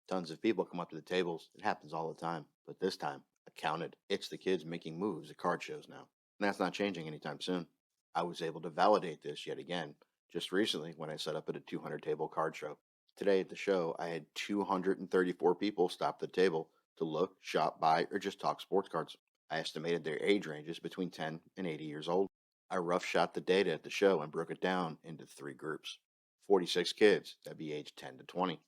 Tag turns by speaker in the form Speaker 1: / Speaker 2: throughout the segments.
Speaker 1: Tons of people come up to the tables. It happens all the time. But this time, I counted. It's the kids making moves at card shows now. And that's not changing anytime soon. I was able to validate this yet again just recently when I set up at a 200 table card show. Today at the show, I had 234 people stop at the table to look, shop, buy, or just talk sports cards. I estimated their age ranges between 10 and 80 years old. I rough shot the data at the show and broke it down into three groups: 46 kids, that'd be age 10 to 20,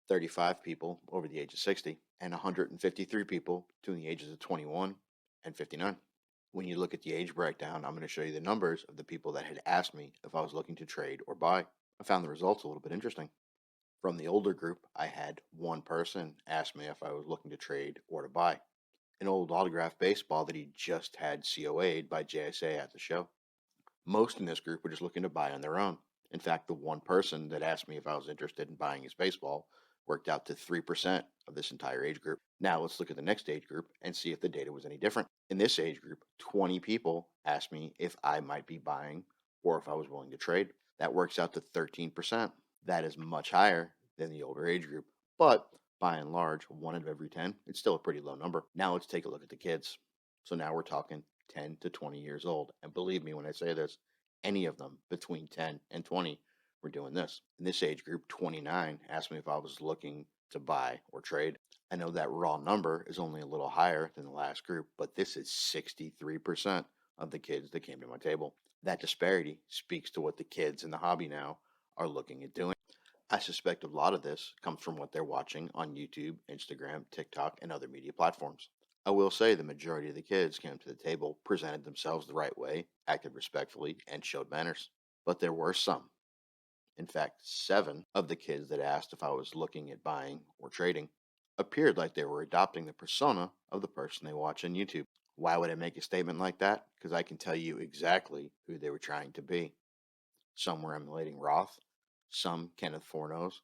Speaker 1: 35 people over the age of 60, and 153 people between the ages of 21 and 59. When you look at the age breakdown, I'm going to show you the numbers of the people that had asked me if I was looking to trade or buy. I found the results a little bit interesting. From the older group, I had one person ask me if I was looking to trade or to buy an old autographed baseball that he just had COA'd by JSA at the show. Most in this group were just looking to buy on their own. In fact, the one person that asked me if I was interested in buying his baseball worked out to 3% of this entire age group. Now let's look at the next age group and see if the data was any different. In this age group, 20 people asked me if I might be buying or if I was willing to trade. That works out to 13%. That is much higher than the older age group, but by and large, 1 out of every 10, it's still a pretty low number. Now let's take a look at the kids. So now we're talking 10 to 20 years old. And believe me when I say this, any of them between 10 and 20 were doing this. In this age group, 29 asked me if I was looking to buy or trade. I know that raw number is only a little higher than the last group, but this is 63% of the kids that came to my table. That disparity speaks to what the kids in the hobby now are looking at doing. I suspect a lot of this comes from what they're watching on YouTube, Instagram, TikTok, and other media platforms. I will say the majority of the kids came to the table, presented themselves the right way, acted respectfully, and showed manners. But there were some, in fact, 7 of the kids that asked if I was looking at buying or trading appeared like they were adopting the persona of the person they watch on YouTube. Why would I make a statement like that? Because I can tell you exactly who they were trying to be. Some were emulating Roth, some Kenneth Fornos,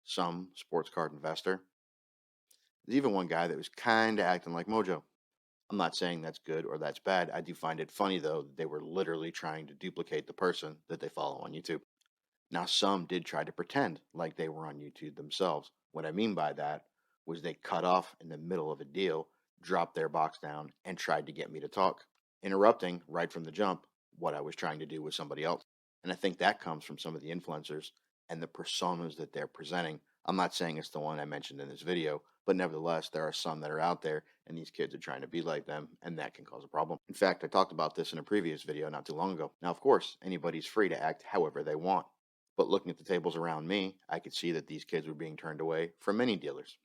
Speaker 1: some sports card investor. There's even one guy that was kind of acting like Mojo. I'm not saying that's good or that's bad. I do find it funny, though, that they were literally trying to duplicate the person that they follow on YouTube. Now, some did try to pretend like they were on YouTube themselves. What I mean by that was they cut off in the middle of a deal, dropped their box down, and tried to get me to talk, interrupting right from the jump what I was trying to do with somebody else. And I think that comes from some of the influencers and the personas that they're presenting. I'm not saying it's the one I mentioned in this video, but nevertheless, there are some that are out there, and these kids are trying to be like them, and that can cause a problem. In fact, I talked about this in a previous video not too long ago. Now, of course, anybody's free to act however they want. But looking at the tables around me, I could see that these kids were being turned away from many dealers.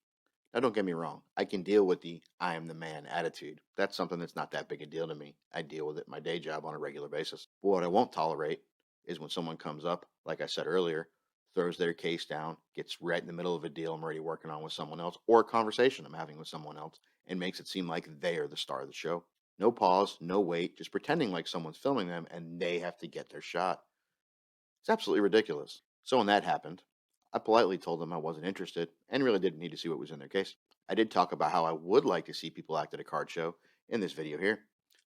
Speaker 1: Now, don't get me wrong, I can deal with the I am the man attitude. That's something that's not that big a deal to me. I deal with it in my day job on a regular basis. But what I won't tolerate is when someone comes up, like I said earlier, throws their case down, gets right in the middle of a deal I'm already working on with someone else, or a conversation I'm having with someone else, and makes it seem like they are the star of the show. No pause, no wait, just pretending like someone's filming them and they have to get their shot. It's absolutely ridiculous. So when that happened, I politely told them I wasn't interested and really didn't need to see what was in their case. I did talk about how I would like to see people act at a card show in this video here.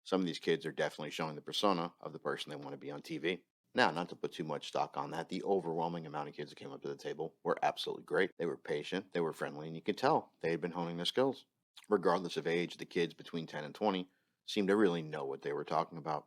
Speaker 1: Some of these kids are definitely showing the persona of the person they want to be on TV. Now, not to put too much stock on that, the overwhelming amount of kids that came up to the table were absolutely great. They were patient, they were friendly, and you could tell they had been honing their skills. Regardless of age, the kids between 10 and 20 seemed to really know what they were talking about.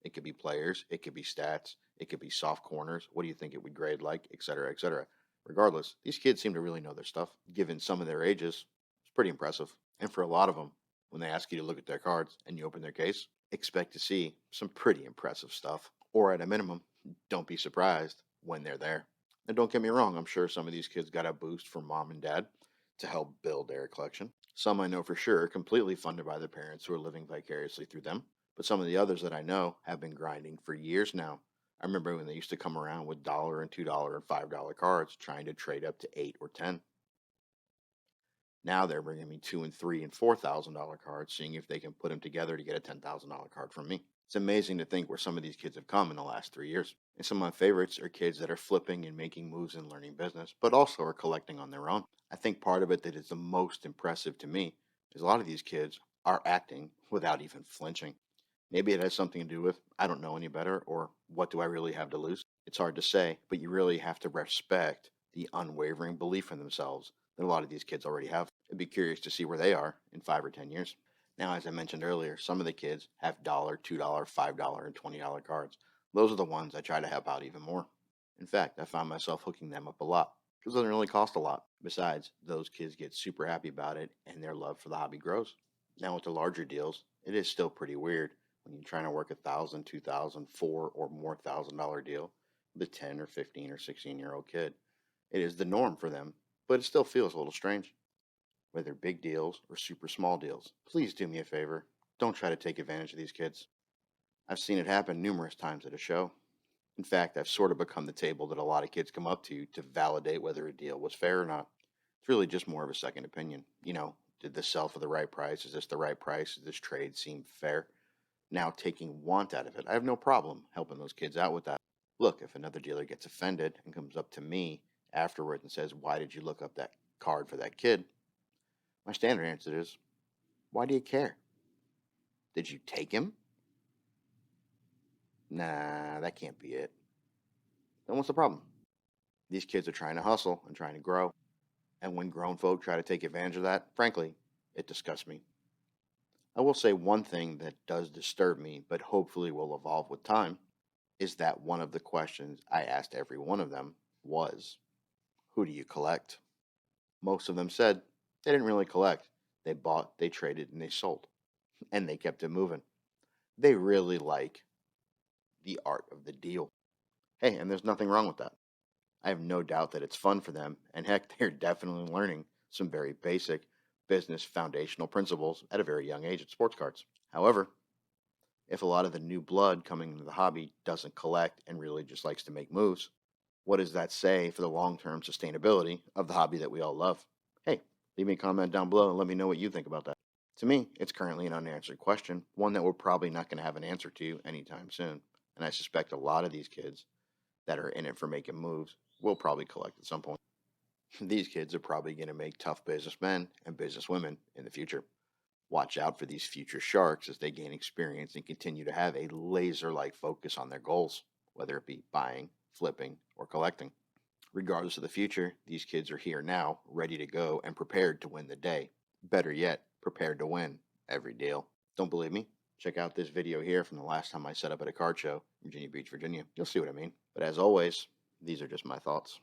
Speaker 1: It could be players, it could be stats, it could be soft corners. What do you think it would grade like, et cetera, et cetera. Regardless, these kids seem to really know their stuff. Given some of their ages, it's pretty impressive. And for a lot of them, when they ask you to look at their cards and you open their case, expect to see some pretty impressive stuff. Or at a minimum, don't be surprised when they're there. And don't get me wrong, I'm sure some of these kids got a boost from mom and dad to help build their collection. Some I know for sure are completely funded by their parents who are living vicariously through them. But some of the others that I know have been grinding for years now. I remember when they used to come around with dollar and $2 and $5 cards trying to trade up to 8 or 10. Now they're bringing me 2 and 3 and $4,000 cards, seeing if they can put them together to get a $10,000 card from me. It's amazing to think where some of these kids have come in the last 3 years. And some of my favorites are kids that are flipping and making moves and learning business, but also are collecting on their own. I think part of it that is the most impressive to me is a lot of these kids are acting without even flinching. Maybe it has something to do with I don't know any better, or what do I really have to lose? It's hard to say, but you really have to respect the unwavering belief in themselves that a lot of these kids already have. I'd be curious to see where they are in 5 or 10 years. Now, as I mentioned earlier, some of the kids have dollar, $2, $5, and $20 cards. Those are the ones I try to help out even more. In fact, I found myself hooking them up a lot because it doesn't really cost a lot. Besides, those kids get super happy about it and their love for the hobby grows. Now, with the larger deals, it is still pretty weird when you're trying to work 1,000, 2,000, or more $1,000 deal with a 10 or 15 or 16-year-old kid. It is the norm for them, but it still feels a little strange. Whether big deals or super small deals, please do me a favor. Don't try to take advantage of these kids. I've seen it happen numerous times at a show. In fact, I've sort of become the table that a lot of kids come up to validate whether a deal was fair or not. It's really just more of a second opinion. Did this sell for the right price? Is this the right price? Does this trade seem fair? Now, taking want out of it, I have no problem helping those kids out with that. Look, if another dealer gets offended and comes up to me afterwards and says, "Why did you look up that card for that kid?" My standard answer is, "Why do you care? Did you take him?" Nah, that can't be it. Then what's the problem? These kids are trying to hustle and trying to grow. And when grown folk try to take advantage of that, frankly, it disgusts me. I will say one thing that does disturb me, but hopefully will evolve with time, is that one of the questions I asked every one of them was, "Who do you collect?" Most of them said they didn't really collect. They bought, they traded, and they sold. And they kept it moving. They really like the art of the deal. Hey, and there's nothing wrong with that. I have no doubt that it's fun for them, and heck, they're definitely learning some very basic business foundational principles at a very young age at sports cards. However, if a lot of the new blood coming into the hobby doesn't collect and really just likes to make moves, what does that say for the long term sustainability of the hobby that we all love? Hey, leave me a comment down below and let me know what you think about that. To me, it's currently an unanswered question, one that we're probably not going to have an answer to anytime soon. And I suspect a lot of these kids that are in it for making moves will probably collect at some point. These kids are probably going to make tough businessmen and businesswomen in the future. Watch out for these future sharks as they gain experience and continue to have a laser like focus on their goals, whether it be buying, flipping, or collecting. Regardless of the future, these kids are here now, ready to go and prepared to win the day. Better yet, prepared to win every deal. Don't believe me? Check out this video here from the last time I set up at a card show in Virginia Beach, Virginia. You'll see what I mean. But as always, these are just my thoughts.